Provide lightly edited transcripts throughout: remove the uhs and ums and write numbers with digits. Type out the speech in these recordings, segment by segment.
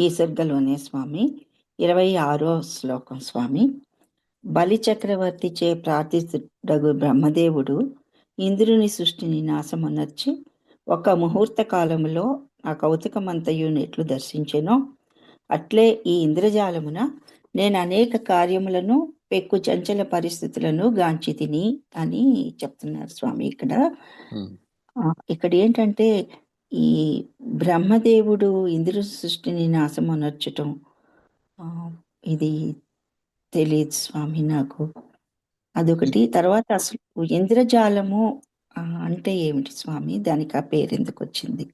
ఈ సర్గలోనే స్వామి 26వ శ్లోకం స్వామి. బలి చక్రవర్తిచే ప్రార్థితుడగు బ్రహ్మదేవుడు ఇంద్రుని సృష్టిని నాశమునర్చి ఒక ముహూర్త కాలములో ఆ కౌతుకమంతయు నెట్లు దర్శించెనో అట్లే ఈ ఇంద్రజాలమున నేను అనేక కార్యములను పెక్కు చంచల పరిస్థితులను గాంచి తిని అని చెప్తున్నారు స్వామి. ఇక్కడ ఏంటంటే ఈ బ్రహ్మదేవుడు ఇంద్ర సృష్టిని నాశమునర్చటం ఇది తెలియదు స్వామి నాకు. అదొకటి. తర్వాత అసలు ఇంద్రజాలము అంటే ఏమిటి స్వామి? దానికి ఆ పేరు ఎందుకు వచ్చింది?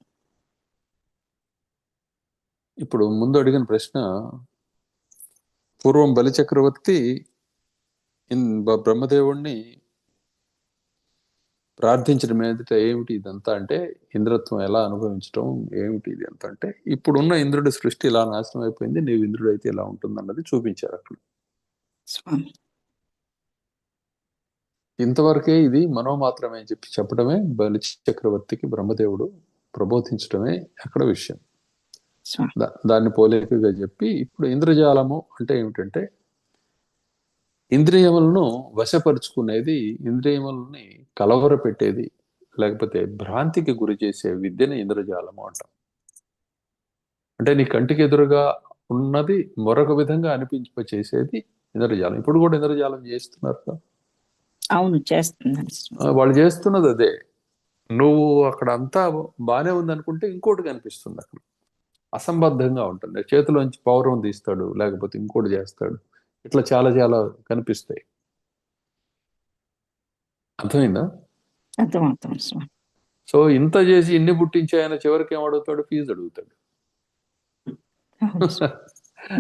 ఇప్పుడు ముందు అడిగిన ప్రశ్న, పూర్వం బలి చక్రవర్తి బ్రహ్మదేవుణ్ణి ప్రార్థించడం మీదట ఏమిటి ఇదంతా అంటే, ఇంద్రత్వం ఎలా అనుభవించడం ఏమిటి ఇది అంతా అంటే, ఇప్పుడున్న ఇంద్రుడి సృష్టి ఇలా నాశనం అయిపోయింది, నీవు ఇంద్రుడు అయితే ఇలా ఉంటుంది అన్నది చూపించారు అక్కడ. ఇంతవరకే ఇది మనోమాత్రమే అని చెప్పడమే బలి చక్రవర్తికి బ్రహ్మదేవుడు ప్రబోధించడమే అక్కడ విషయం. దాన్ని పోలికగా చెప్పి ఇప్పుడు ఇంద్రజాలము అంటే ఏమిటంటే, ఇంద్రియములను వశపరుచుకునేది, ఇంద్రియములని కలవర పెట్టేది, లేకపోతే భ్రాంతికి గురి చేసే విద్యని ఇంద్రజాలము అంటాం. అంటే నీ కంటికి ఎదురుగా ఉన్నది మరొక విధంగా అనిపించేసేది ఇంద్రజాలం. ఇప్పుడు కూడా ఇంద్రజాలం చేస్తున్నారు. అవును, చేస్తున్నారు. వాళ్ళు చేస్తున్నది అదే. నువ్వు అక్కడ అంతా బానే ఉంది అనుకుంటే ఇంకోటి కనిపిస్తుంది అక్కడ, అసంబద్ధంగా ఉంటుంది. చేతిలోంచి పౌరం తీస్తాడు, లేకపోతే ఇంకోటి చేస్తాడు, ఇట్లా చాలా చాలా కనిపిస్తాయి. అర్థమైందా? అర్థమవుతాం. సో ఇంత చేసి ఇన్ని పుట్టించి ఆయన చివరికి ఏం అడుగుతాడు? ఫీజు అడుగుతాడు.